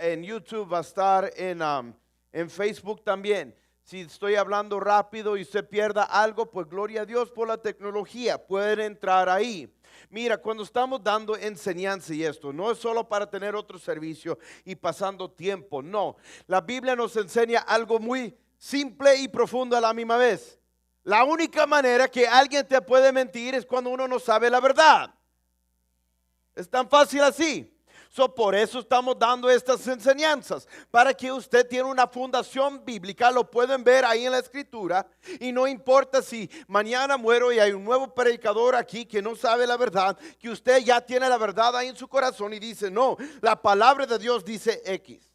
en YouTube, va a estar en Facebook también. Si estoy hablando rápido y usted pierda algo, pues gloria a Dios por la tecnología, pueden entrar ahí. Mira, cuando estamos dando enseñanza y esto, no es solo para tener otro servicio y pasando tiempo, no. La Biblia nos enseña algo muy simple y profundo a la misma vez. La única manera que alguien te puede mentir es cuando uno no sabe la verdad. Es tan fácil así. Por eso estamos dando estas enseñanzas, para que usted tiene una fundación bíblica, lo pueden ver ahí en la escritura, y no importa si mañana muero y hay un nuevo predicador aquí que no sabe la verdad, que usted ya tiene la verdad ahí en su corazón y dice, no, la palabra de Dios dice X.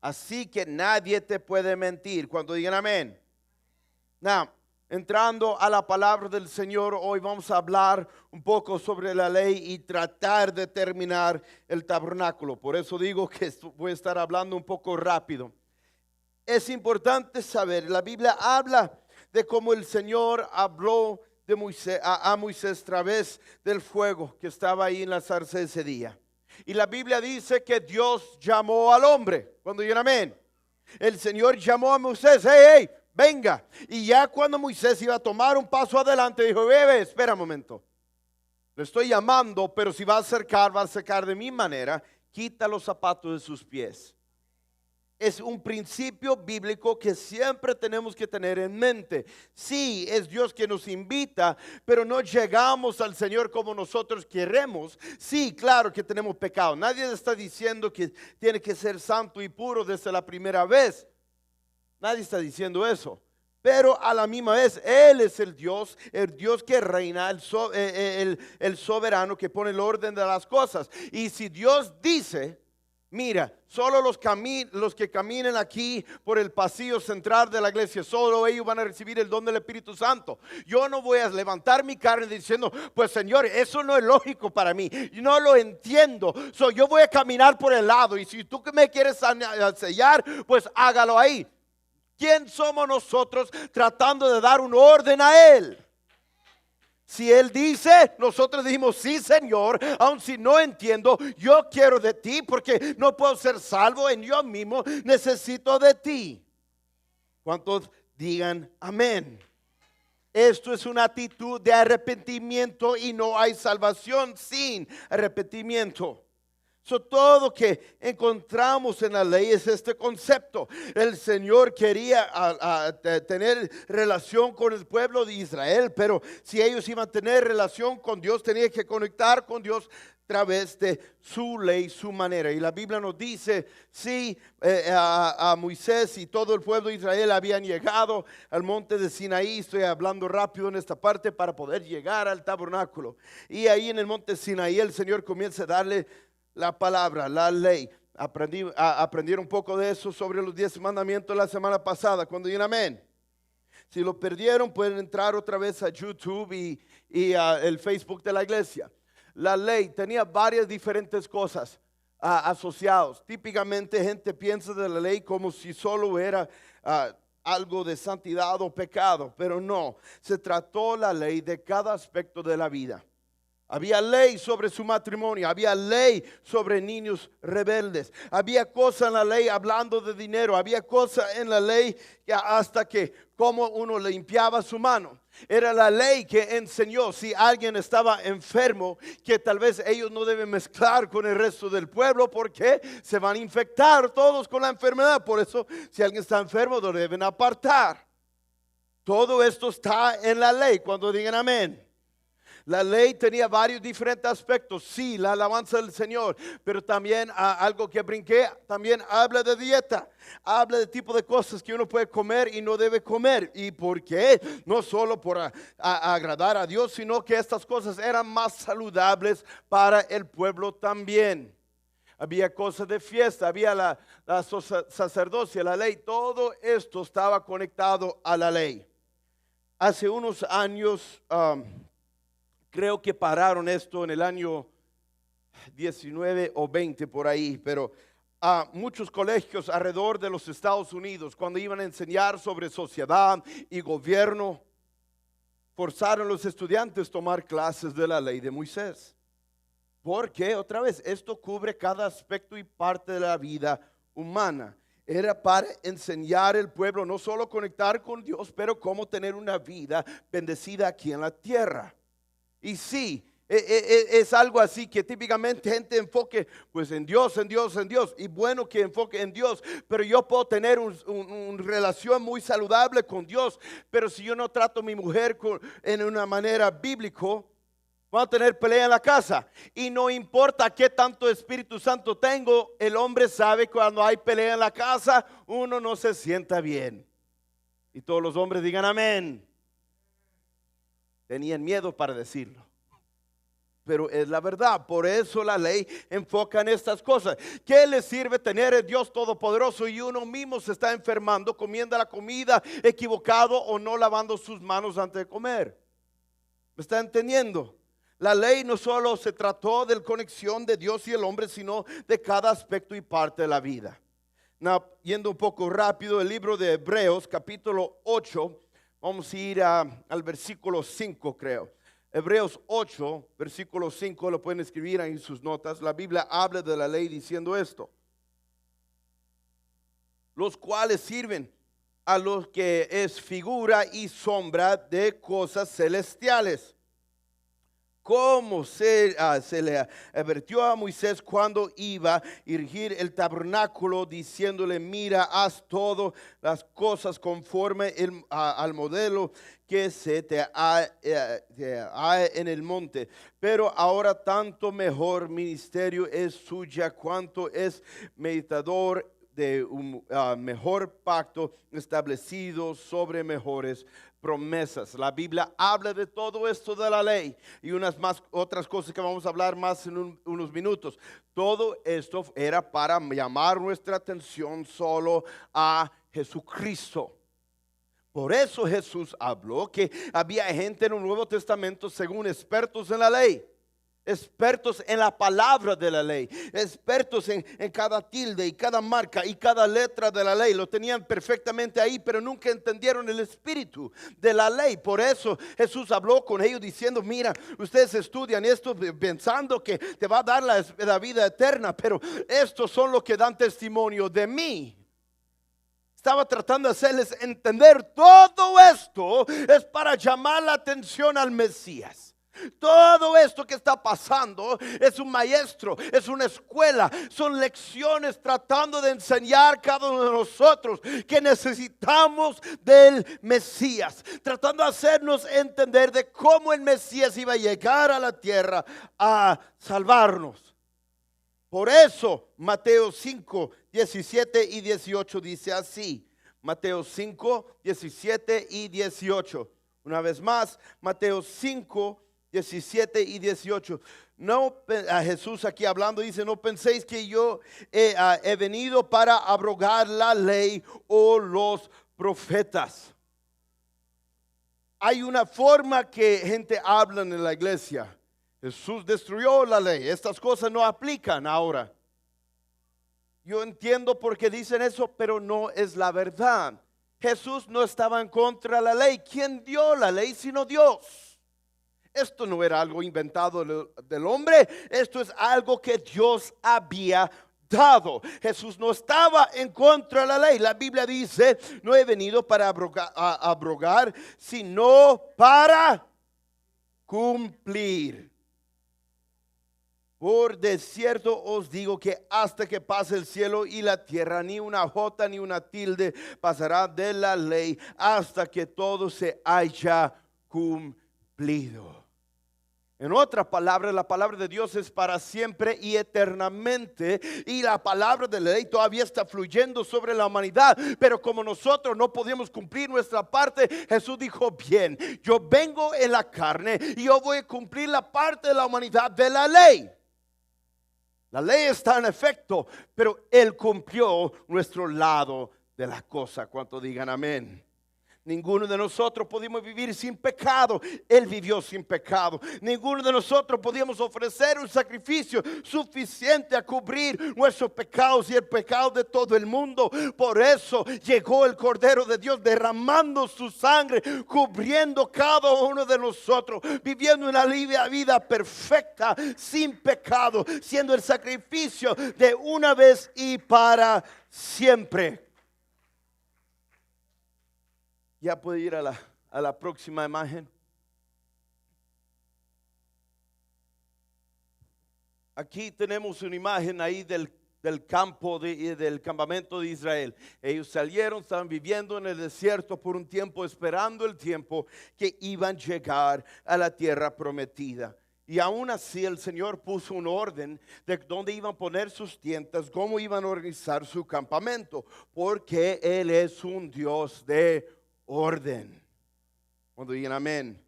Así que nadie te puede mentir. Cuando digan amén. Now, entrando a la palabra del Señor, hoy vamos a hablar un poco sobre la ley y tratar de terminar el tabernáculo. Por eso digo que voy a estar hablando un poco rápido. Es importante saber, la Biblia habla de cómo el Señor habló de Moisés, a Moisés a través del fuego que estaba ahí en la zarza ese día. Y la Biblia dice que Dios llamó al hombre. Cuando digan amén. El Señor llamó a Moisés, hey, venga. Y ya cuando Moisés iba a tomar un paso adelante, dijo, bebé, espera un momento. Lo estoy llamando, pero si va a acercar de mi manera. Quita los zapatos de sus pies. Es un principio bíblico que siempre tenemos que tener en mente. Sí, es Dios que nos invita, pero no llegamos al Señor como nosotros queremos. Sí, claro que tenemos pecado. Nadie está diciendo que tiene que ser santo y puro desde la primera vez. Nadie está diciendo eso. Pero a la misma vez, Él es el Dios que reina, el soberano que pone el orden de las cosas. Y si Dios dice, mira, solo los que caminen aquí por el pasillo central de la iglesia, solo ellos van a recibir el don del Espíritu Santo. Yo no voy a levantar mi carne diciendo, pues Señor, eso no es lógico para mí. Yo no lo entiendo. Yo voy a caminar por el lado y si tú me quieres sellar, pues hágalo ahí. ¿Quién somos nosotros tratando de dar un orden a Él? Si Él dice, nosotros dijimos, sí Señor, aun si no entiendo, yo quiero de ti porque no puedo ser salvo en yo mismo, necesito de ti. ¿Cuántos digan amén? Esto es una actitud de arrepentimiento y no hay salvación sin arrepentimiento. Todo que encontramos en la ley es este concepto. El Señor quería tener relación con el pueblo de Israel, pero si ellos iban a tener relación con Dios, tenían que conectar con Dios a través de su ley, su manera. Y la Biblia nos dice, sí, a Moisés y todo el pueblo de Israel habían llegado al monte de Sinaí. Estoy hablando rápido en esta parte para poder llegar al tabernáculo. Y ahí en el monte Sinaí el Señor comienza a darle la palabra, la ley. Aprendí un poco de eso sobre los 10 mandamientos la semana pasada. Cuando digan amén. Si lo perdieron, pueden entrar otra vez a YouTube y el Facebook de la iglesia. La ley tenía varias diferentes cosas asociados. Típicamente gente piensa de la ley como si solo era algo de santidad o pecado, pero no. Se trató la ley de cada aspecto de la vida. Había ley sobre su matrimonio, había ley sobre niños rebeldes, había cosas en la ley hablando de dinero, había cosas en la ley que hasta que cómo uno limpiaba su mano. Era la ley que enseñó si alguien estaba enfermo, que tal vez ellos no deben mezclar con el resto del pueblo porque se van a infectar todos con la enfermedad. Por eso si alguien está enfermo lo deben apartar. Todo esto está en la ley. Cuando digan amén. La ley tenía varios diferentes aspectos. Sí, la alabanza del Señor, pero también algo que brinqué, también habla de dieta. Habla de tipo de cosas que uno puede comer y no debe comer. ¿Y por qué? No solo por agradar a Dios, sino que estas cosas eran más saludables para el pueblo también. Había cosas de fiesta, había la sacerdocia, la ley. Todo esto estaba conectado a la ley. Hace unos años creo que pararon esto en el año 19 o 20 por ahí, pero muchos colegios alrededor de los Estados Unidos, cuando iban a enseñar sobre sociedad y Porque otra vez, esto cubre cada aspecto y parte de la vida humana. Era para enseñar al pueblo no solo conectar con Dios, pero cómo tener una vida bendecida aquí en la tierra. Y sí, es algo así que típicamente gente enfoque pues en Dios, en Dios, en Dios. Y bueno que enfoque en Dios, pero yo puedo tener una relación muy saludable con Dios. Pero si yo no trato a mi mujer en una manera bíblica, van a tener pelea en la casa. Y no importa qué tanto Espíritu Santo tengo, el hombre sabe cuando hay pelea en la casa, uno no se sienta bien. Y todos los hombres digan amén. Tenían miedo para decirlo, pero es la verdad. Por eso la ley enfoca en estas cosas. ¿Qué le sirve tener el Dios Todopoderoso y uno mismo se está enfermando, comiendo la comida equivocado o no lavando sus manos antes de comer? ¿Me está entendiendo? La ley no solo se trató de la conexión de Dios y el hombre, sino de cada aspecto y parte de la vida. Yendo un poco rápido, el libro de Hebreos, capítulo 8, vamos a ir al versículo 5, creo. Hebreos 8, versículo 5, lo pueden escribir ahí en sus notas. La Biblia habla de la ley diciendo esto: los cuales sirven a los que es figura y sombra de cosas celestiales, como se le advirtió a Moisés cuando iba a erigir el tabernáculo, diciéndole: mira, haz todas las cosas conforme al modelo que se te ha en el monte. Pero ahora tanto mejor ministerio es suya, cuanto es meditador de un mejor pacto establecido sobre mejores promesas. La Biblia habla de todo esto de la ley y otras cosas que vamos a hablar más en unos minutos. Todo esto era para llamar nuestra atención solo a Jesucristo. Por eso Jesús habló que había gente en el Nuevo Testamento, según expertos en la ley, expertos en la palabra de la ley, expertos en cada tilde y cada marca y cada letra de la ley. Lo tenían perfectamente ahí, pero nunca entendieron el espíritu de la ley. Por eso Jesús habló con ellos diciendo: mira, ustedes estudian esto pensando que te va a dar la vida eterna, pero estos son los que dan testimonio de mí. Estaba tratando de hacerles entender: todo esto es para llamar la atención al Mesías. Todo esto que está pasando es un maestro, es una escuela, son lecciones tratando de enseñar cada uno de nosotros que necesitamos del Mesías, tratando de hacernos entender de cómo el Mesías iba a llegar a la tierra a salvarnos. Por eso Mateo 5, 17 y 18 dice así. Mateo 5, 17 y 18. Una vez más, Mateo 5, 17 y 18. No, a Jesús aquí hablando dice: no penséis que yo he venido para abrogar la ley o los profetas. Hay una forma que gente habla en la iglesia: Jesús destruyó la ley, estas cosas no aplican ahora. Yo entiendo por qué dicen eso, pero no es la verdad. Jesús no estaba en contra de la ley. ¿Quién dio la ley sino Dios? Esto no era algo inventado del hombre, esto es algo que Dios había dado. Jesús no estaba en contra de la ley. La Biblia dice: no he venido para abrogar, sino para cumplir. Por de cierto os digo que hasta que pase el cielo y la tierra, ni una jota ni una tilde pasará de la ley hasta que todo se haya cumplido. En otras palabras, la palabra de Dios es para siempre y eternamente, y la palabra de la ley todavía está fluyendo sobre la humanidad. Pero como nosotros no podíamos cumplir nuestra parte, Jesús dijo: bien, yo vengo en la carne y yo voy a cumplir la parte de la humanidad de la ley. La ley está en efecto, pero Él cumplió nuestro lado de la cosa. ¿Cuánto digan amén? Ninguno de nosotros podíamos vivir sin pecado. Él vivió sin pecado. Ninguno de nosotros podíamos ofrecer un sacrificio suficiente a cubrir nuestros pecados y el pecado de todo el mundo. Por eso llegó el Cordero de Dios derramando su sangre, cubriendo cada uno de nosotros, viviendo una vida perfecta, sin pecado, siendo el sacrificio de una vez y para siempre. Ya puede ir a la próxima imagen. Aquí tenemos una imagen ahí del campo del campamento de Israel. Ellos salieron, estaban viviendo en el desierto por un tiempo, esperando el tiempo que iban a llegar a la tierra prometida. Y aún así el Señor puso un orden de dónde iban a poner sus tiendas, cómo iban a organizar su campamento, porque Él es un Dios de orden. Cuando digan amén.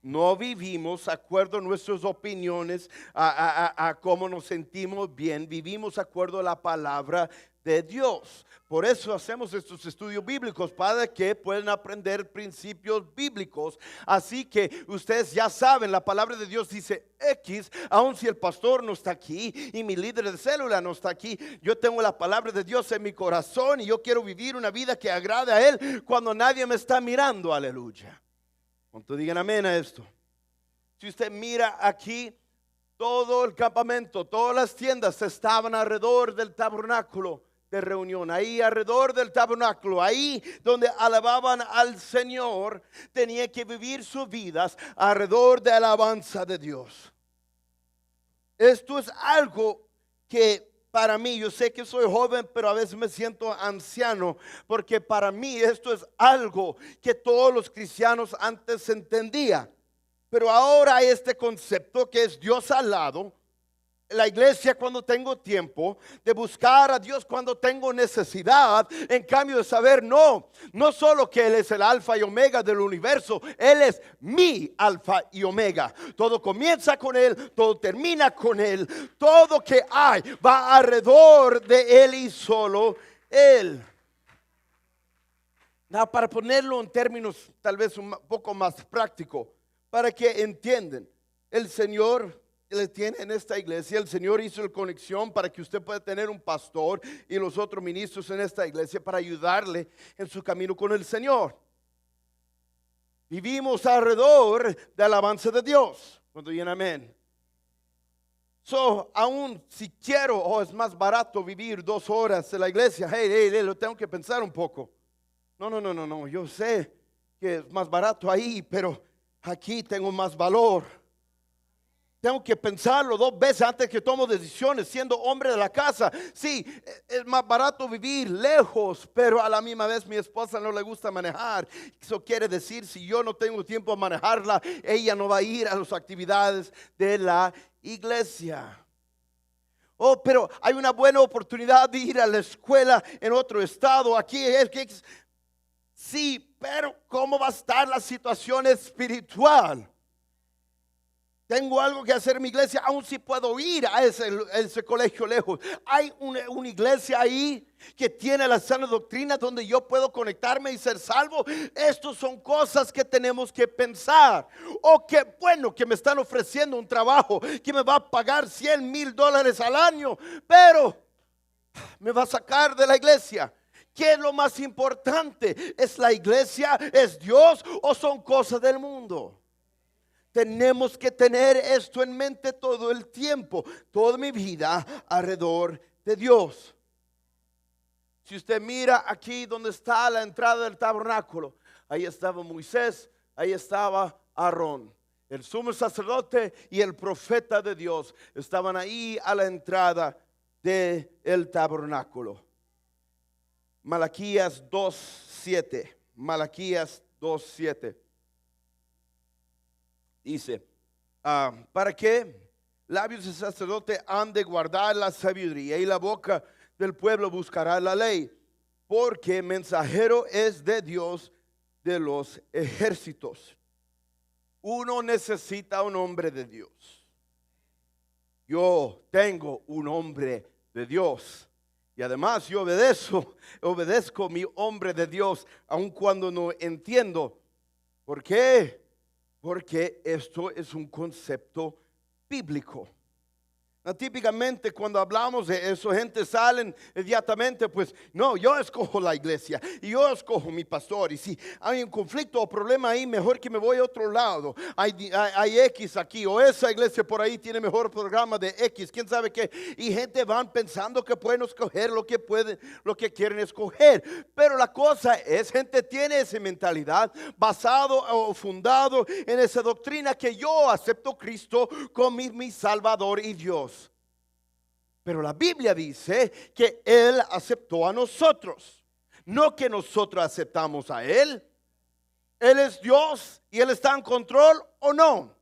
No vivimos acuerdo a nuestras opiniones, a cómo nos sentimos bien. Vivimos acuerdo a la palabra de Dios. Por eso hacemos estos estudios bíblicos, para que puedan aprender principios bíblicos. Así que ustedes ya saben, la palabra de Dios dice X, aun si el pastor no está aquí y mi líder de célula no está aquí, yo tengo la palabra de Dios en mi corazón y yo quiero vivir una vida que agrade a Él cuando nadie me está mirando. Aleluya. Cuando digan amén a esto. Si usted mira aquí, todo el campamento, todas las tiendas estaban alrededor del tabernáculo de reunión, ahí alrededor del tabernáculo, ahí donde alababan al Señor, tenía que vivir sus vidas alrededor de alabanza de Dios. Esto es algo que para mí, yo sé que soy joven, pero a veces me siento anciano, porque para mí esto es algo que todos los cristianos antes entendían. Pero ahora hay este concepto que es Dios al lado. La iglesia cuando tengo tiempo, de buscar a Dios cuando tengo necesidad, en cambio de saber no solo que Él es el alfa y omega del universo, Él es mi alfa y omega. Todo comienza con Él, todo termina con Él, todo que hay va alrededor de Él y solo Él. Para ponerlo en términos tal vez un poco más prácticos, para que entiendan, el Señor le tiene en esta iglesia, el Señor hizo la conexión para que usted pueda tener un pastor y los otros ministros en esta iglesia para ayudarle en su camino con el Señor. Vivimos alrededor de alabanza de Dios. Cuando digan amén. Aún si quiero, es más barato vivir 2 horas en la iglesia, lo tengo que pensar un poco. No, yo sé que es más barato ahí, pero aquí tengo más valor. Tengo que pensarlo 2 veces antes que tomo decisiones, siendo hombre de la casa. Sí, es más barato vivir lejos, pero a la misma vez mi esposa no le gusta manejar. Eso quiere decir, si yo no tengo tiempo a manejarla, ella no va a ir a las actividades de la iglesia. Pero hay una buena oportunidad de ir a la escuela en otro estado. Aquí sí, pero ¿cómo va a estar la situación espiritual? Tengo algo que hacer en mi iglesia, aun si puedo ir a ese colegio lejos. Hay una iglesia ahí que tiene la sana doctrina donde yo puedo conectarme y ser salvo. Estas son cosas que tenemos que pensar. Qué bueno que me están ofreciendo un trabajo que me va a pagar $100,000 al año, pero me va a sacar de la iglesia. ¿Qué es lo más importante? ¿Es la iglesia? ¿Es Dios? ¿O son cosas del mundo? Tenemos que tener esto en mente todo el tiempo, toda mi vida alrededor de Dios. Si usted mira aquí donde está la entrada del tabernáculo, ahí estaba Moisés, ahí estaba Aarón, el sumo sacerdote y el profeta de Dios estaban ahí a la entrada del tabernáculo. Malaquías 2:7. Malaquías 2:7. Dice, ¿para qué labios del sacerdote han de guardar la sabiduría y la boca del pueblo buscará la ley? Porque mensajero es de Dios de los ejércitos. Uno necesita un hombre de Dios. Yo tengo un hombre de Dios. Y además yo obedezco mi hombre de Dios, aun cuando no entiendo. ¿Por qué? Porque esto es un concepto bíblico. Típicamente cuando hablamos de eso, gente salen inmediatamente, pues no, yo escojo la iglesia y yo escojo mi pastor, y si hay un conflicto o problema ahí, mejor que me voy a otro lado. Hay X aquí, o esa iglesia por ahí tiene mejor programa de X, quién sabe qué, y gente van pensando que pueden escoger lo que quieren escoger. Pero la cosa es, gente tiene esa mentalidad basado o fundado en esa doctrina que yo acepto a Cristo como mi Salvador y Dios. Pero la Biblia dice que Él aceptó a nosotros, no que nosotros aceptamos a Él. Él es Dios y Él está en control, ¿o no?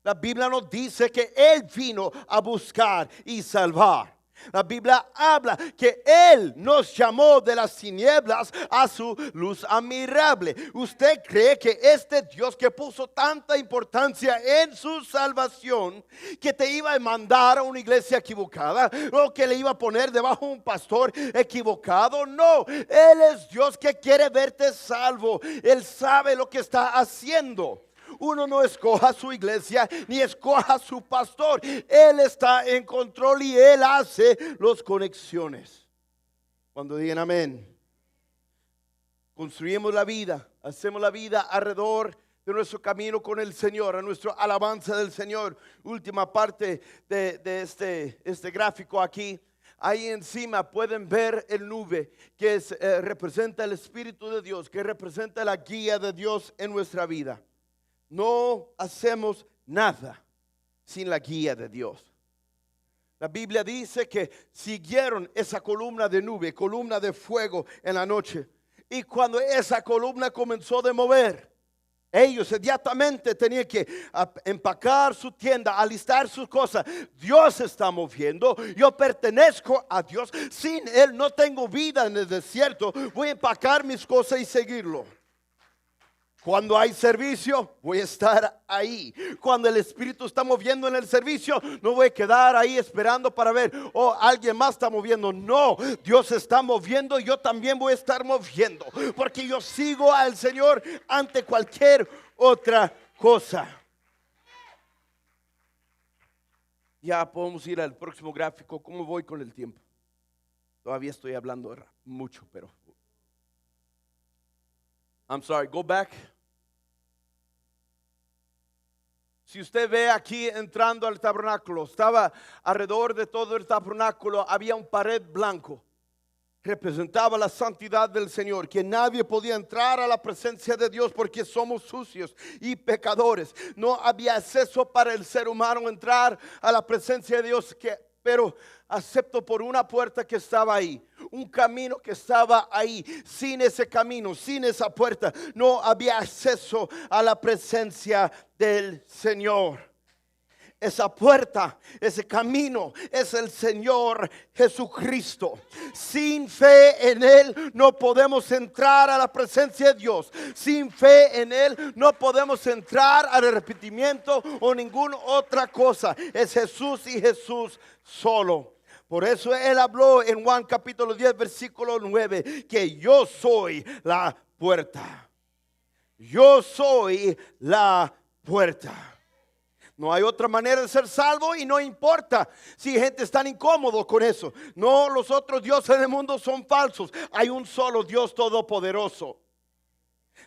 La Biblia nos dice que Él vino a buscar y salvar. La Biblia habla que Él nos llamó de las tinieblas a su luz admirable. ¿Usted cree que este Dios que puso tanta importancia en su salvación, que te iba a mandar a una iglesia equivocada, o que le iba a poner debajo de un pastor equivocado? No, Él es Dios que quiere verte salvo. Él sabe lo que está haciendo. Uno no escoja su iglesia ni escoja su pastor. Él está en control y Él hace las conexiones. Cuando digan amén, construimos la vida, hacemos la vida alrededor de nuestro camino con el Señor, a nuestra alabanza del Señor. Última parte de este gráfico aquí. Ahí encima pueden ver el nube que representa el Espíritu de Dios, que representa la guía de Dios en nuestra vida. No hacemos nada sin la guía de Dios. La Biblia dice que siguieron esa columna de nube, columna de fuego en la noche. Y cuando esa columna comenzó a mover, ellos inmediatamente tenían que empacar su tienda, alistar sus cosas. Dios se está moviendo, yo pertenezco a Dios. Sin Él no tengo vida en el desierto. Voy a empacar mis cosas y seguirlo. Cuando hay servicio, voy a estar ahí. Cuando el Espíritu está moviendo en el servicio, no voy a quedar ahí esperando para ver, alguien más está moviendo. No, Dios está moviendo, yo también voy a estar moviendo, porque yo sigo al Señor ante cualquier otra cosa. Ya podemos ir al próximo gráfico. ¿Cómo voy con el tiempo? Todavía estoy hablando mucho, pero I'm sorry, go back. Si usted ve aquí entrando al tabernáculo, estaba alrededor de todo el tabernáculo, había un pared blanco. Representaba la santidad del Señor, que nadie podía entrar a la presencia de Dios porque somos sucios y pecadores. No había acceso para el ser humano entrar a la presencia de Dios, pero excepto por una puerta que estaba ahí, un camino que estaba ahí. Sin ese camino, sin esa puerta, no había acceso a la presencia del Señor. Esa puerta, ese camino es el Señor Jesucristo. Sin fe en Él no podemos entrar a la presencia de Dios. Sin fe en Él no podemos entrar al arrepentimiento o ninguna otra cosa. Es Jesús y Jesús solo. Por eso Él habló en Juan capítulo 10 versículo 9, que yo soy la puerta. Yo soy la puerta. No hay otra manera de ser salvo, y no importa si gente está incómodo con eso. No, los otros dioses del mundo son falsos. Hay un solo Dios todopoderoso.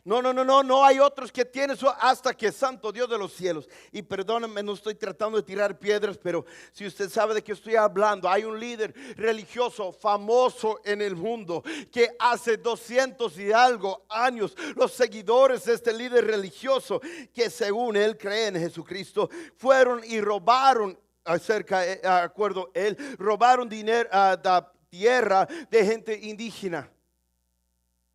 No hay otros que tienen eso, hasta que Santo Dios de los cielos. Y perdónenme, no estoy tratando de tirar piedras, pero si usted sabe de qué estoy hablando, hay un líder religioso famoso en el mundo que hace 200 y algo años, los seguidores de este líder religioso, que según él cree en Jesucristo, fueron y robaron, robaron dinero, tierra de gente indígena.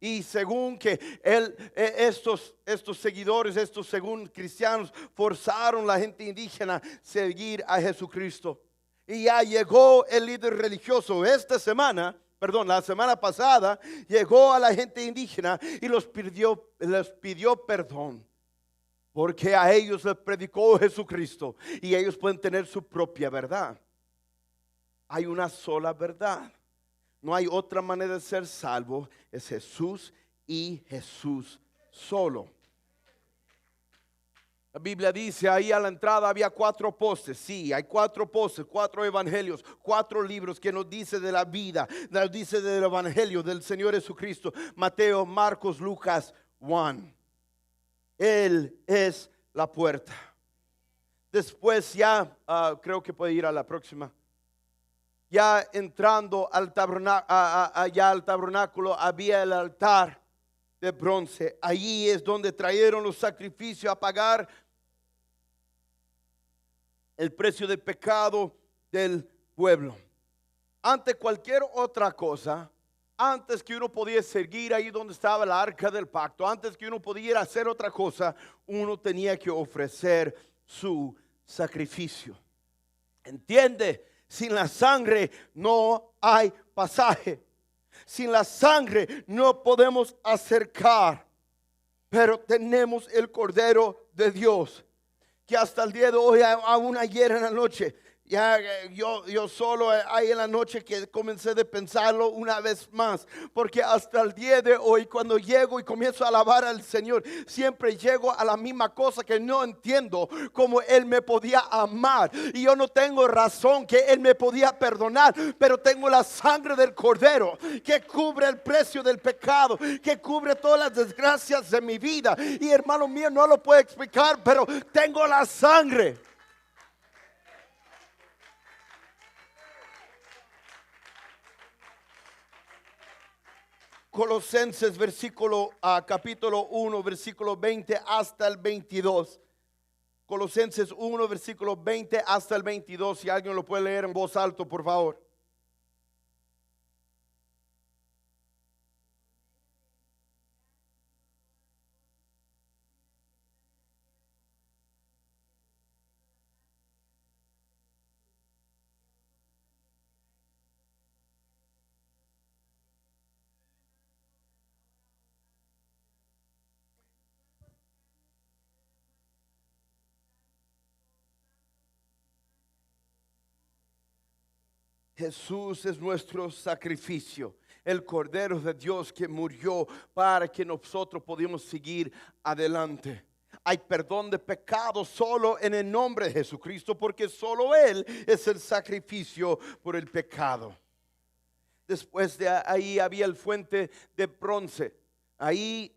Y según que estos seguidores, según cristianos, forzaron a la gente indígena a seguir a Jesucristo. Y ya llegó el líder religioso la semana pasada, llegó a la gente indígena y les pidió perdón. Porque a ellos les predicó Jesucristo y ellos pueden tener su propia verdad. Hay una sola verdad. No hay otra manera de ser salvo. Es Jesús y Jesús solo. La Biblia dice ahí a la entrada había 4 postes. Sí, hay 4 postes, 4 evangelios, 4 libros que nos dice de la vida, nos dice del evangelio del Señor Jesucristo. Mateo, Marcos, Lucas, Juan. Él es la puerta. Después ya, creo que puede ir a la próxima. Ya entrando al allá al tabernáculo había el altar de bronce. Allí es donde trajeron los sacrificios a pagar el precio del pecado del pueblo. Ante cualquier otra cosa, antes que uno podía seguir ahí donde estaba la arca del pacto, antes que uno pudiera hacer otra cosa, uno tenía que ofrecer su sacrificio. ¿Entiende? Sin la sangre no hay pasaje. Sin la sangre no podemos acercar. Pero tenemos el Cordero de Dios, que hasta el día de hoy, aún ayer en la noche, ya yo solo ahí en la noche que comencé de pensarlo una vez más, porque hasta el día de hoy cuando llego y comienzo a alabar al Señor, siempre llego a la misma cosa, que no entiendo cómo Él me podía amar, y yo no tengo razón que Él me podía perdonar, pero tengo la sangre del Cordero que cubre el precio del pecado, que cubre todas las desgracias de mi vida. Y hermano mío, no lo puedo explicar, pero tengo la sangre. Colosenses capítulo 1, versículo 20 hasta el 22. Colosenses 1, versículo 20 hasta el 22. Si alguien lo puede leer en voz alta, por favor. Jesús es nuestro sacrificio, el Cordero de Dios que murió para que nosotros podamos seguir adelante. Hay perdón de pecados solo en el nombre de Jesucristo, porque solo Él es el sacrificio por el pecado. Después de ahí había el fuente de bronce. Ahí,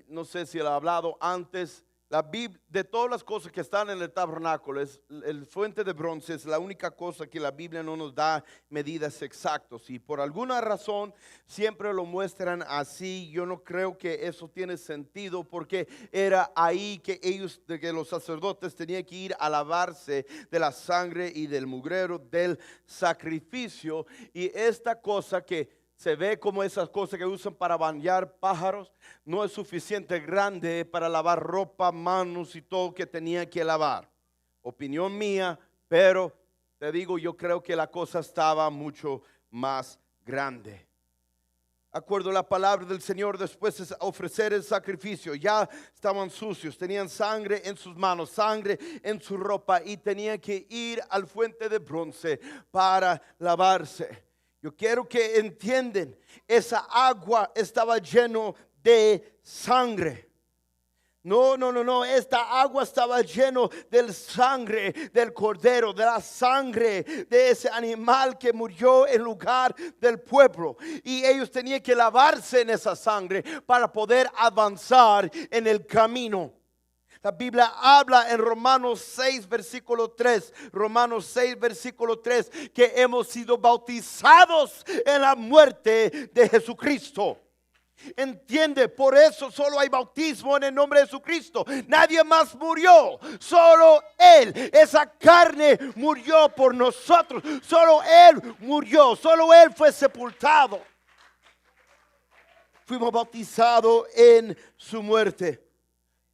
no sé si lo he hablado antes, la Biblia, de todas las cosas que están en el tabernáculo, el fuente de bronce es la única cosa que la Biblia no nos da medidas exactas, y por alguna razón siempre lo muestran así. Yo no creo que eso tiene sentido, porque era ahí que los sacerdotes tenían que ir a lavarse de la sangre y del mugrero del sacrificio. Y esta cosa que se ve como esas cosas que usan para bañar pájaros, no es suficiente grande para lavar ropa, manos y todo que tenía que lavar. Opinión mía, pero te digo, yo creo que la cosa estaba mucho más grande. Acuerdo a la palabra del Señor, después de ofrecer el sacrificio, ya estaban sucios, tenían sangre en sus manos, sangre en su ropa, y tenían que ir al fuente de bronce para lavarse. Yo quiero que entiendan, esa agua estaba lleno de sangre. No, esta agua estaba lleno de sangre del Cordero, de la sangre de ese animal que murió en lugar del pueblo. Y ellos tenían que lavarse en esa sangre para poder avanzar en el camino. La Biblia habla en Romanos 6, versículo 3, Romanos 6, versículo 3, que hemos sido bautizados en la muerte de Jesucristo. Entiende, por eso solo hay bautismo en el nombre de Jesucristo. Nadie más murió, solo Él. Esa carne murió por nosotros, solo Él murió, solo Él fue sepultado. Fuimos bautizados en su muerte.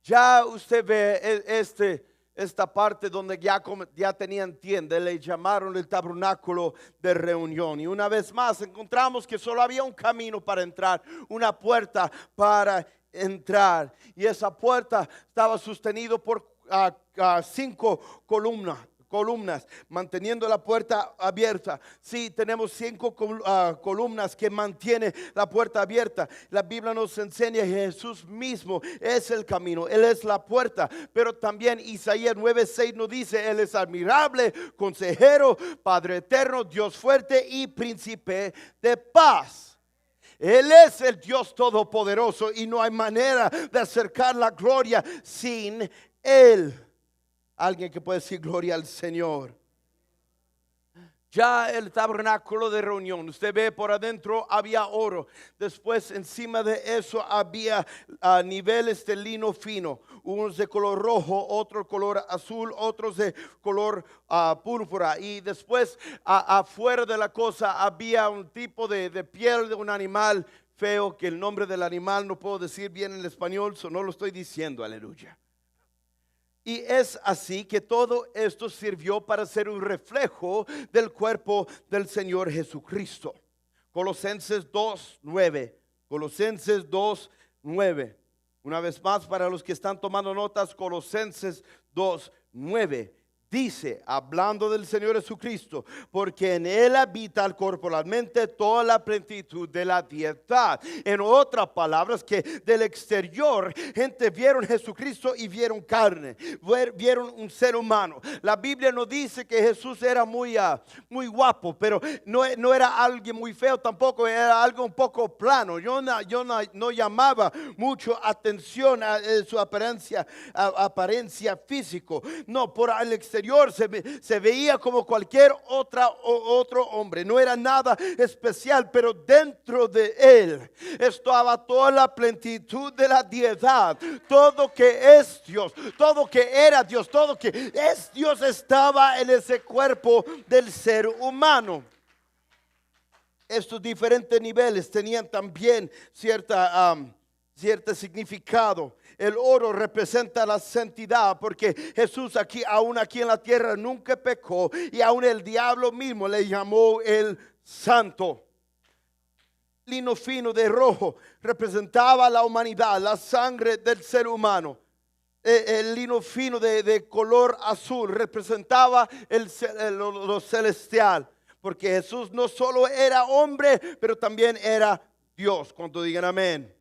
Ya usted ve esta parte donde ya tenían tienda, le llamaron el tabernáculo de reunión. Y una vez más encontramos que solo había un camino para entrar, una puerta para entrar. Y esa puerta estaba sostenida por 5 columnas. columnas manteniendo la puerta abierta. Sí, tenemos 5 columnas que mantienen la puerta abierta. La Biblia nos enseña que Jesús mismo es el camino, Él es la puerta. Pero también Isaías 9:6 nos dice: Él es admirable, consejero, Padre eterno, Dios fuerte y príncipe de paz. Él es el Dios todopoderoso y no hay manera de acercar la gloria sin Él. Alguien que puede decir gloria al Señor. Ya el tabernáculo de reunión, usted ve por adentro había oro. Después encima de eso había niveles de lino fino. Unos de color rojo, otros color azul, otros de color púrpura. Y después afuera de la cosa había un tipo de piel de un animal feo, que el nombre del animal no puedo decir bien en español, no lo estoy diciendo, aleluya. Y es así que todo esto sirvió para ser un reflejo del cuerpo del Señor Jesucristo. Colosenses 2:9. Colosenses 2:9. Una vez más, para los que están tomando notas, Colosenses 2:9. Dice, hablando del Señor Jesucristo, porque en Él habita corporalmente toda la plenitud de la deidad. En otras palabras, que del exterior, gente vieron Jesucristo y vieron carne, vieron un ser humano. La Biblia nos dice que Jesús era muy guapo, pero no era alguien muy feo tampoco, era algo un poco plano. Yo no llamaba mucho atención a su apariencia físico. No, por el exterior se veía como cualquier otro hombre. No era nada especial, pero dentro de Él estaba toda la plenitud de la deidad. Todo que es Dios, todo que era Dios, todo que es Dios estaba en ese cuerpo del ser humano. Estos diferentes niveles tenían también cierto significado. El oro representa la santidad, porque Jesús aún aquí en la tierra nunca pecó, y aún el diablo mismo le llamó el santo. Lino fino de rojo representaba la humanidad, la sangre del ser humano. El lino fino de color azul representaba lo celestial, porque Jesús no solo era hombre, pero también era Dios. Cuando digan amén.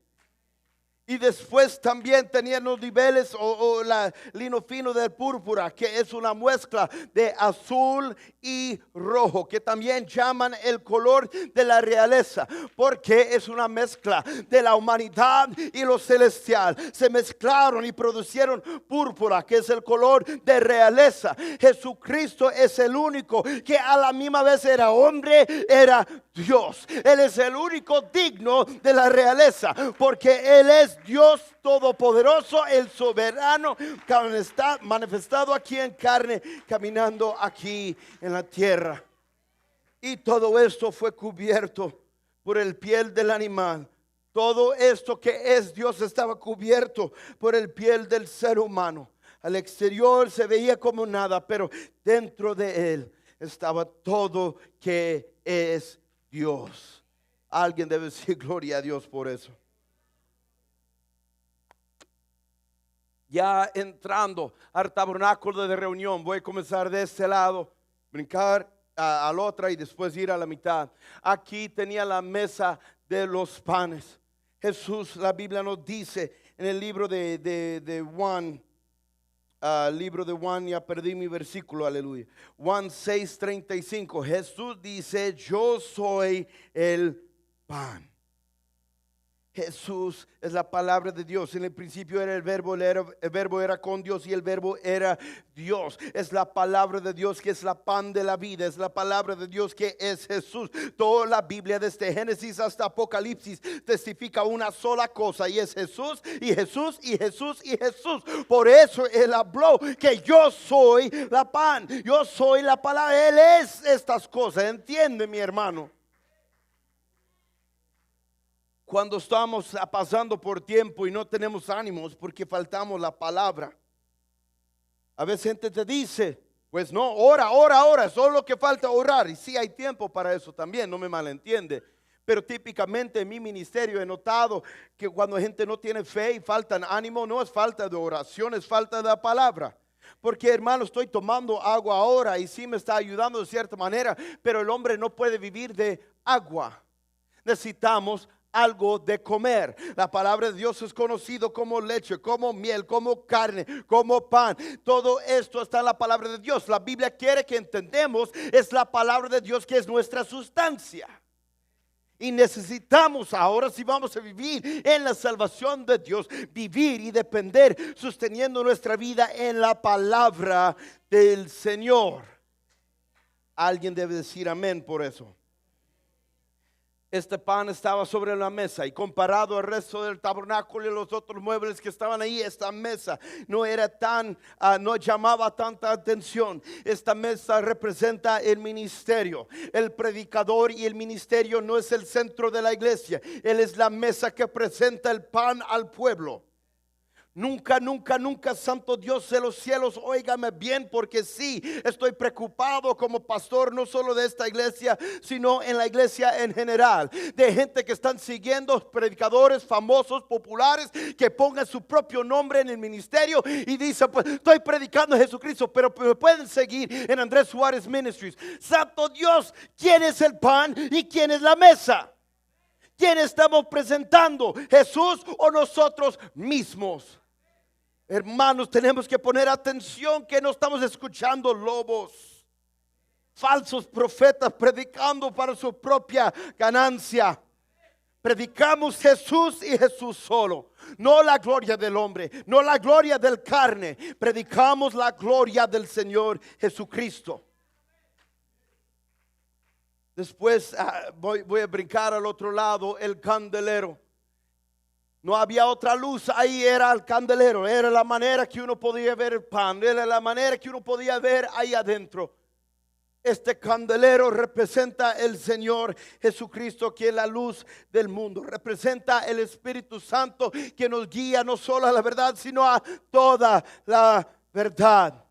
Y después también tenían los niveles o la lino fino de púrpura, que es una mezcla de azul y rojo, que también llaman el color de la realeza, porque es una mezcla de la humanidad y lo celestial. Se mezclaron y producieron púrpura, que es el color de realeza. Jesucristo es el único que a la misma vez era hombre, era Dios. Él es el único digno de la realeza, porque Él es Dios todopoderoso, el soberano, que está manifestado aquí en carne, caminando aquí en la tierra. Y todo esto fue cubierto por el piel del animal. Todo esto que es Dios estaba cubierto por el piel del ser humano. Al exterior se veía como nada, pero dentro de Él estaba todo que es Dios. Alguien debe decir gloria a Dios por eso. Ya entrando al tabernáculo de reunión, voy a comenzar de este lado, brincar al otro y después ir a la mitad. Aquí tenía la mesa de los panes. Jesús, la Biblia nos dice en el libro de Juan, ya perdí mi versículo, aleluya. Juan 6:35, Jesús dice: yo soy el pan. Jesús es la palabra de Dios. En el principio era el verbo era con Dios y el verbo era Dios. Es la palabra de Dios que es la pan de la vida. Es la palabra de Dios que es Jesús. Toda la Biblia desde Génesis hasta Apocalipsis testifica una sola cosa, y es Jesús y Jesús y Jesús y Jesús. Por eso Él habló que yo soy la pan, yo soy la palabra. Él es estas cosas. ¿Entiende, mi hermano? Cuando estamos pasando por tiempo y no tenemos ánimos porque faltamos la palabra, a veces gente te dice: pues no, ora, solo lo que falta orar. Y sí, hay tiempo para eso también, no me malentiende. Pero típicamente en mi ministerio he notado que cuando gente no tiene fe y falta ánimo, no es falta de oración, es falta de la palabra. Porque hermano, estoy tomando agua ahora y sí me está ayudando de cierta manera, pero el hombre no puede vivir de agua. Necesitamos algo de comer. La palabra de Dios es conocido como leche, como miel, como carne, como pan. Todo esto está en la palabra de Dios. La Biblia quiere que entendamos, es la palabra de Dios que es nuestra sustancia. Y necesitamos ahora, si vamos a vivir en la salvación de Dios, vivir y depender, sosteniendo nuestra vida en la palabra del Señor. Alguien debe decir amén por eso. Este pan estaba sobre la mesa y comparado al resto del tabernáculo y los otros muebles que estaban ahí, esta mesa no era no llamaba tanta atención. Esta mesa representa el ministerio. El predicador y el ministerio no es el centro de la iglesia. Él es la mesa que presenta el pan al pueblo. Nunca, nunca, nunca, santo Dios de los cielos, óigame bien, porque sí, estoy preocupado como pastor, no solo de esta iglesia, sino en la iglesia en general, de gente que están siguiendo predicadores famosos, populares, que pongan su propio nombre en el ministerio y dicen, pues estoy predicando a Jesucristo, pero me pueden seguir en Andrés Suárez Ministries. Santo Dios, ¿quién es el pan y quién es la mesa? ¿Quién estamos presentando? ¿Jesús o nosotros mismos? Hermanos, tenemos que poner atención que no estamos escuchando lobos, falsos profetas predicando para su propia ganancia. Predicamos Jesús y Jesús solo, no la gloria del hombre, no la gloria del carne. Predicamos la gloria del Señor Jesucristo. Después voy a brincar al otro lado, el candelero. No había otra luz, ahí era el candelero, era la manera que uno podía ver el pan, era la manera que uno podía ver ahí adentro. Este candelero representa el Señor Jesucristo, que es la luz del mundo. Representa el Espíritu Santo que nos guía no solo a la verdad, sino a toda la verdad.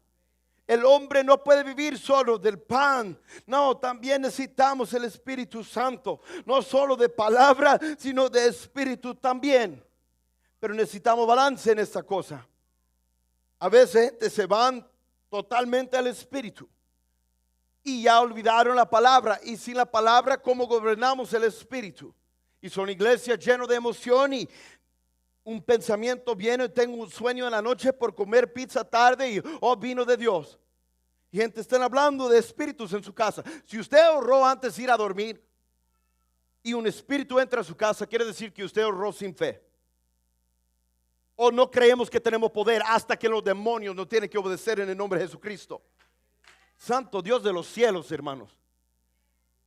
El hombre no puede vivir solo del pan. No, también necesitamos el Espíritu Santo. No solo de palabra, sino de espíritu también. Pero necesitamos balance en esta cosa. A veces se van totalmente al espíritu y ya olvidaron la palabra. Y sin la palabra, ¿cómo gobernamos el espíritu? Y son iglesias llenas de emoción y un pensamiento viene, tengo un sueño en la noche por comer pizza tarde y vino de Dios. Y gente están hablando de espíritus en su casa. Si usted oró antes de ir a dormir y un espíritu entra a su casa, quiere decir que usted oró sin fe. O no creemos que tenemos poder hasta que los demonios nos tienen que obedecer en el nombre de Jesucristo. Santo Dios de los cielos, hermanos.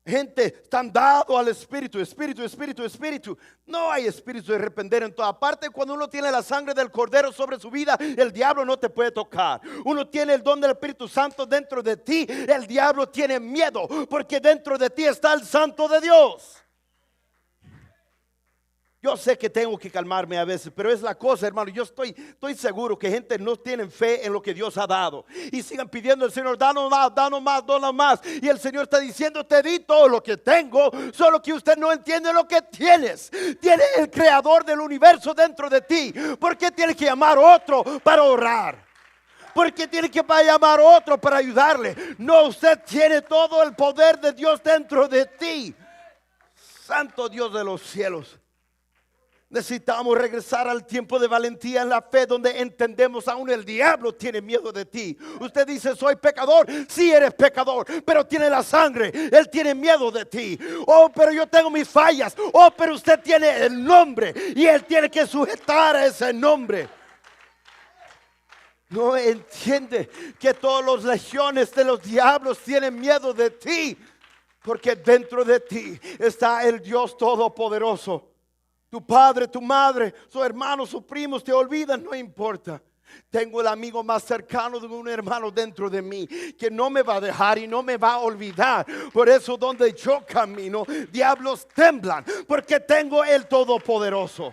Gente están dados al espíritu, espíritu, espíritu, espíritu. No hay espíritu de arrepentir en toda parte. Cuando uno tiene la sangre del Cordero sobre su vida, el diablo no te puede tocar. Uno tiene el don del Espíritu Santo dentro de ti, el diablo tiene miedo, porque dentro de ti está el Santo de Dios. Yo sé que tengo que calmarme a veces, pero es la cosa, hermano. Yo estoy seguro que gente no tiene fe en lo que Dios ha dado y sigan pidiendo al Señor, danos más, danos más, danos más. Y el Señor está diciendo, te di todo lo que tengo, solo que usted no entiende lo que tienes. Tiene el creador del universo dentro de ti. ¿Por qué tiene que llamar a otro para orar? ¿Por qué tiene que llamar a otro para ayudarle? No, usted tiene todo el poder de Dios dentro de ti. Santo Dios de los cielos. Necesitamos regresar al tiempo de valentía en la fe, donde entendemos aún el diablo tiene miedo de ti. Usted dice, soy pecador. Sí, eres pecador, pero tiene la sangre. Él tiene miedo de ti. Oh, pero yo tengo mis fallas. Oh, pero usted tiene el nombre y él tiene que sujetar a ese nombre. No entiende que todas las legiones de los diablos tienen miedo de ti, porque dentro de ti está el Dios Todopoderoso. Tu padre, tu madre, sus hermanos, sus primos te olvidan, no importa. Tengo el amigo más cercano de un hermano dentro de mí que no me va a dejar y no me va a olvidar. Por eso donde yo camino, diablos temblan, porque tengo el Todopoderoso.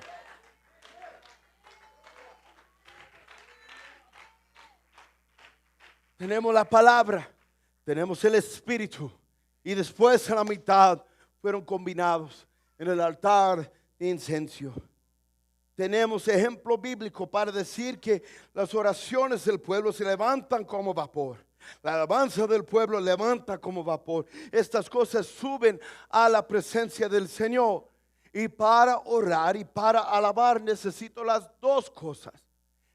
Tenemos la palabra, tenemos el Espíritu, y después a la mitad fueron combinados en el altar de incenso. tenemos ejemplo bíblico para decir que las oraciones del pueblo se levantan como vapor. La alabanza del pueblo levanta como vapor. Estas cosas suben a la presencia del Señor. Y para orar y para alabar necesito las dos cosas.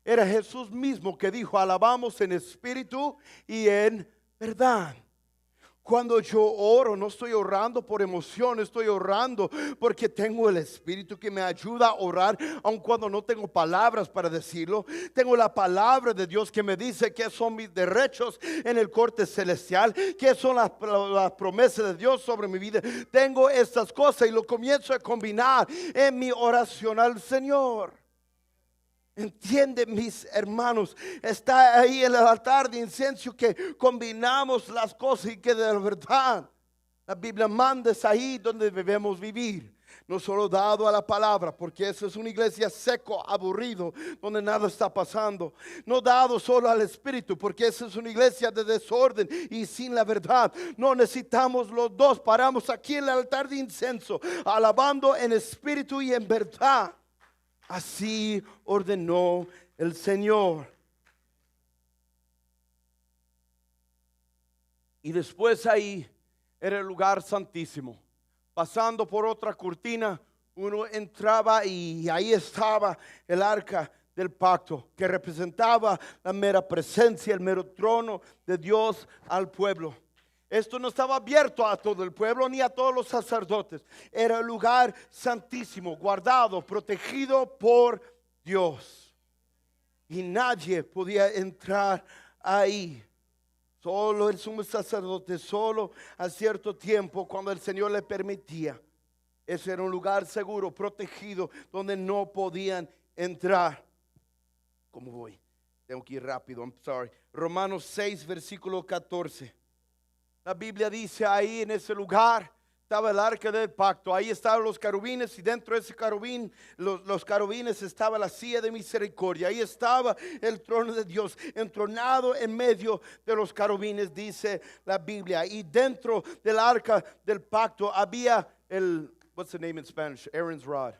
Era Jesús mismo que dijo: alabamos en espíritu y en verdad. Cuando yo oro, no estoy orando por emoción, estoy orando porque tengo el Espíritu que me ayuda a orar, aun cuando no tengo palabras para decirlo. Tengo la palabra de Dios que me dice que son mis derechos en el corte celestial, que son las promesas de Dios sobre mi vida. Tengo estas cosas y lo comienzo a combinar en mi oración al Señor. Entiende, mis hermanos, está ahí en el altar de incienso que combinamos las cosas y que de verdad la Biblia manda, es ahí donde debemos vivir. No solo dado a la palabra, porque eso es una iglesia seco, aburrido, donde nada está pasando. No dado solo al Espíritu, porque eso es una iglesia de desorden y sin la verdad. No, necesitamos los dos. Paramos aquí en el altar de incienso, alabando en espíritu y en verdad. Así ordenó el Señor. Y después ahí era el lugar santísimo. Pasando por otra cortina, uno entraba y ahí estaba el arca del pacto, que representaba la mera presencia, el mero trono de Dios al pueblo. Esto no estaba abierto a todo el pueblo ni a todos los sacerdotes. Era el lugar santísimo, guardado, protegido por Dios. Y nadie podía entrar ahí. Solo el sumo sacerdote, solo a cierto tiempo, cuando el Señor le permitía. Ese era un lugar seguro, protegido, donde no podían entrar. ¿Cómo voy? Tengo que ir rápido, I'm sorry. Romanos 6, versículo 14. La Biblia dice: ahí en ese lugar estaba el arca del pacto. Ahí estaban los querubines, y dentro de ese querubín, los querubines, estaba la silla de misericordia. Ahí estaba el trono de Dios entronado en medio de los querubines, dice la Biblia. Y dentro del arca del pacto había what's the name in Spanish? Aaron's rod.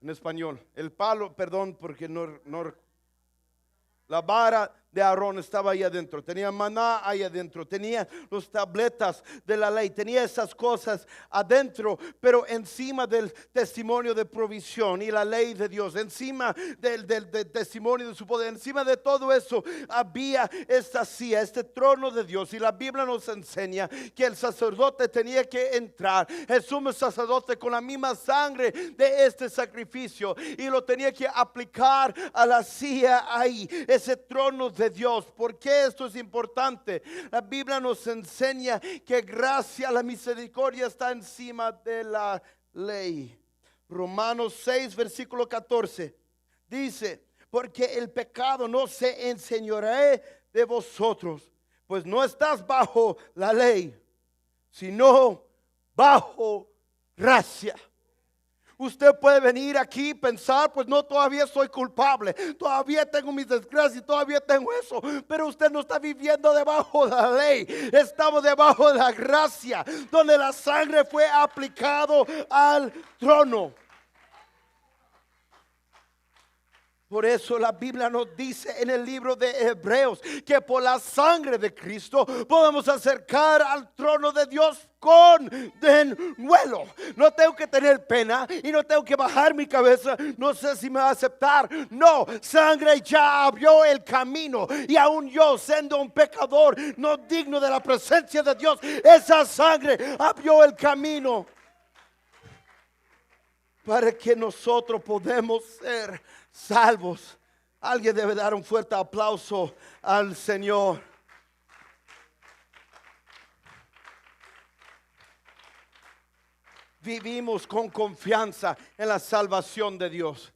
En español, el palo, perdón, porque la vara de Aarón estaba ahí adentro. Tenía maná ahí adentro. Tenía los tabletas de la ley. Tenía esas cosas adentro. Pero encima del testimonio de provisión y la ley de Dios, encima del testimonio de su poder, encima de todo eso había esta silla, este trono de Dios. Y la Biblia nos enseña que el sacerdote tenía que entrar, el sumo sacerdote, con la misma sangre de este sacrificio, y lo tenía que aplicar a la silla ahí, ese trono de Dios. ¿Por qué esto es importante? La Biblia nos enseña que gracia, la misericordia está encima de la ley. Romanos 6, versículo 14 dice: porque el pecado no se enseñorea de vosotros, pues no estás bajo la ley, sino bajo gracia. Usted puede venir aquí y pensar: pues no, todavía soy culpable, todavía tengo mis desgracias, todavía tengo eso. Pero usted no está viviendo debajo de la ley, estamos debajo de la gracia, donde la sangre fue aplicado al trono. Por eso la Biblia nos dice en el libro de Hebreos que por la sangre de Cristo podemos acercar al trono de Dios con denuelo. No tengo que tener pena y no tengo que bajar mi cabeza. No sé si me va a aceptar. No, sangre ya abrió el camino. Y aún yo, siendo un pecador no digno de la presencia de Dios, esa sangre abrió el camino para que nosotros podamos ser salvos. Alguien debe dar un fuerte aplauso al Señor. Vivimos con confianza en la salvación de Dios.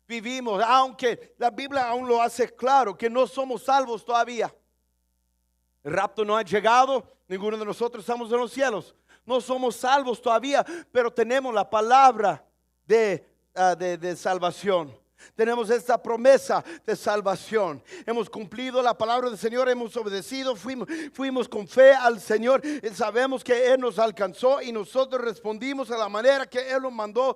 Vivimos, aunque la Biblia aún lo hace claro, que no somos salvos todavía. El rapto no ha llegado, ninguno de nosotros estamos en los cielos. No somos salvos todavía, pero tenemos la palabra de salvación. Tenemos esta promesa de salvación. Hemos cumplido la palabra del Señor, hemos obedecido, fuimos con fe al Señor. Sabemos que Él nos alcanzó y nosotros respondimos a la manera que Él nos mandó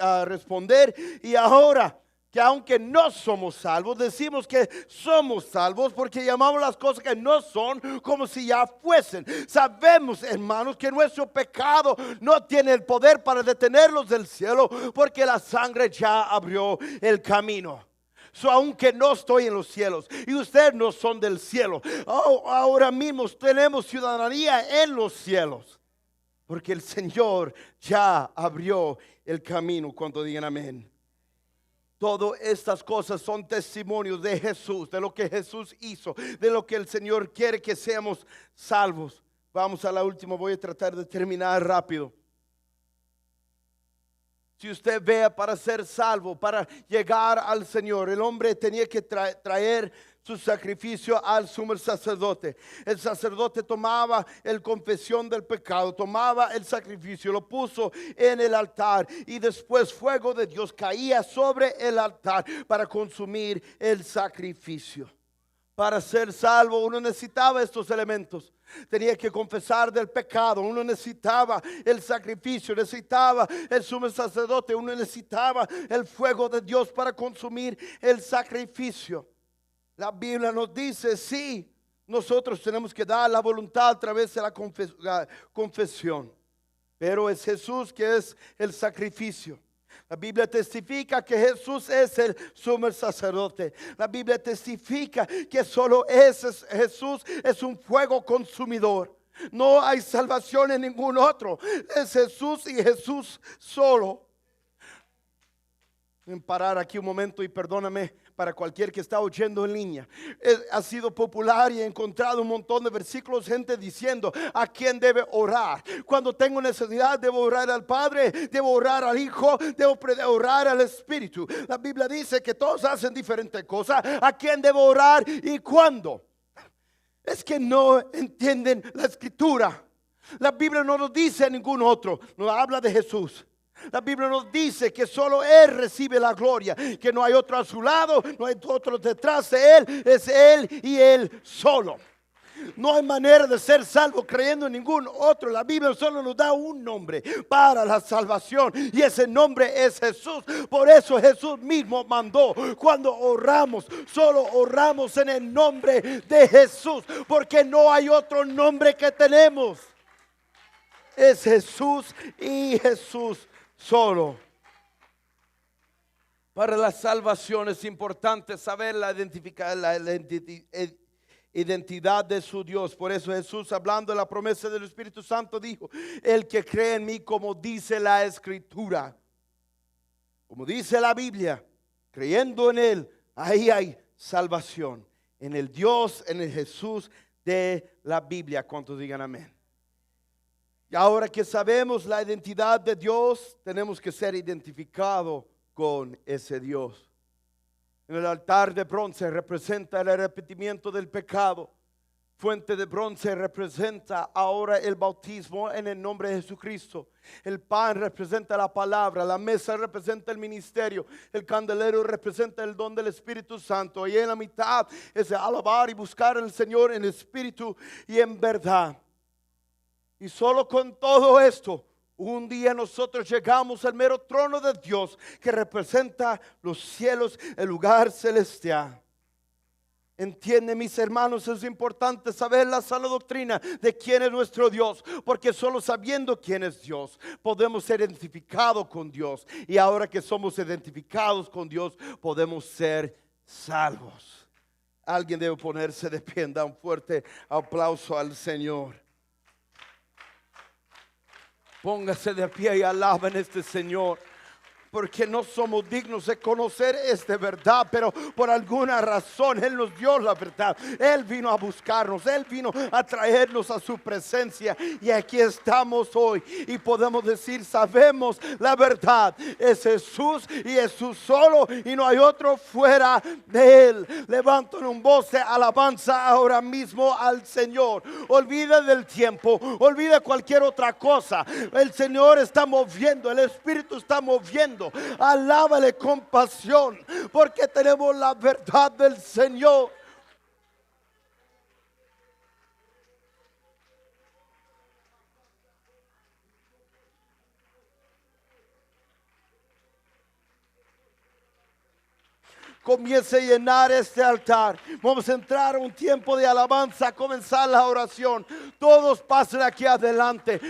a responder. Y ahora, que aunque no somos salvos, decimos que somos salvos porque llamamos las cosas que no son como si ya fuesen. Sabemos, hermanos, que nuestro pecado no tiene el poder para detenerlos del cielo, porque la sangre ya abrió el camino. Aunque no estoy en los cielos y ustedes no son del cielo, ahora mismo tenemos ciudadanía en los cielos, porque el Señor ya abrió el camino. Cuando digan amén. Todas estas cosas son testimonios de Jesús, de lo que Jesús hizo, de lo que el Señor quiere que seamos salvos. Vamos a la última, voy a tratar de terminar rápido. Si usted vea, para ser salvo, para llegar al Señor, el hombre tenía que traer su sacrificio al sumo sacerdote. El sacerdote tomaba la confesión del pecado, tomaba el sacrificio, lo puso en el altar y después fuego de Dios caía sobre el altar para consumir el sacrificio. Para ser salvo uno necesitaba estos elementos. Tenía que confesar del pecado, uno necesitaba el sacrificio, necesitaba el sumo sacerdote, uno necesitaba el fuego de Dios para consumir el sacrificio. La Biblia nos dice, sí, nosotros tenemos que dar la voluntad a través de la confesión, pero es Jesús que es el sacrificio. La Biblia testifica que Jesús es el sumo sacerdote. La Biblia testifica que solo Jesús es un fuego consumidor. No hay salvación en ningún otro. Es Jesús y Jesús solo. Voy a parar aquí un momento y perdóname para cualquier que está oyendo en línea. Ha sido popular y he encontrado un montón de versículos, gente diciendo a quién debe orar. Cuando tengo necesidad, debo orar al Padre, debo orar al Hijo, debo orar al Espíritu. La Biblia dice que todos hacen diferentes cosas. ¿A quién debo orar y cuándo? Es que no entienden la Escritura. La Biblia no nos dice a ningún otro, nos habla de Jesús. La Biblia nos dice que solo Él recibe la gloria, que no hay otro a su lado, no hay otro detrás de Él, es Él y Él solo. No hay manera de ser salvo creyendo en ningún otro. La Biblia solo nos da un nombre para la salvación y ese nombre es Jesús. Por eso Jesús mismo mandó, cuando oramos, solo oramos en el nombre de Jesús, porque no hay otro nombre que tenemos. Es Jesús y Jesús solo. Para la salvación es importante saber la identidad de su Dios. Por eso Jesús, hablando de la promesa del Espíritu Santo, dijo: el que cree en mí, como dice la Escritura, como dice la Biblia, creyendo en Él, ahí hay salvación. En el Dios, en el Jesús de la Biblia. ¿Cuántos digan amén? Y ahora que sabemos la identidad de Dios, tenemos que ser identificados con ese Dios. En el altar de bronce representa el arrepentimiento del pecado. Fuente de bronce representa ahora el bautismo en el nombre de Jesucristo. El pan representa la palabra. La mesa representa el ministerio. El candelero representa el don del Espíritu Santo. Y en la mitad es alabar y buscar al Señor en espíritu y en verdad. Y solo con todo esto, un día nosotros llegamos al mero trono de Dios, que representa los cielos, el lugar celestial. Entienden, mis hermanos, es importante saber la sana doctrina de quién es nuestro Dios, porque solo sabiendo quién es Dios podemos ser identificados con Dios. Y ahora que somos identificados con Dios, podemos ser salvos. Alguien debe ponerse de pie, dar un fuerte aplauso al Señor. Póngase de pie y alaben a este Señor, porque no somos dignos de conocer esta verdad, pero por alguna razón Él nos dio la verdad. Él vino a buscarnos, Él vino a traernos a su presencia, y aquí estamos hoy y podemos decir: sabemos la verdad, es Jesús y Jesús solo, y no hay otro fuera de Él. Levanten un voz de alabanza ahora mismo al Señor. Olvida del tiempo, olvida cualquier otra cosa. El Señor está moviendo, el Espíritu está moviendo. alabando. Alábale con pasión, porque tenemos la verdad del Señor. Comience a llenar este altar. Vamos a entrar a un tiempo de alabanza, a comenzar la oración. Todos pasen aquí adelante.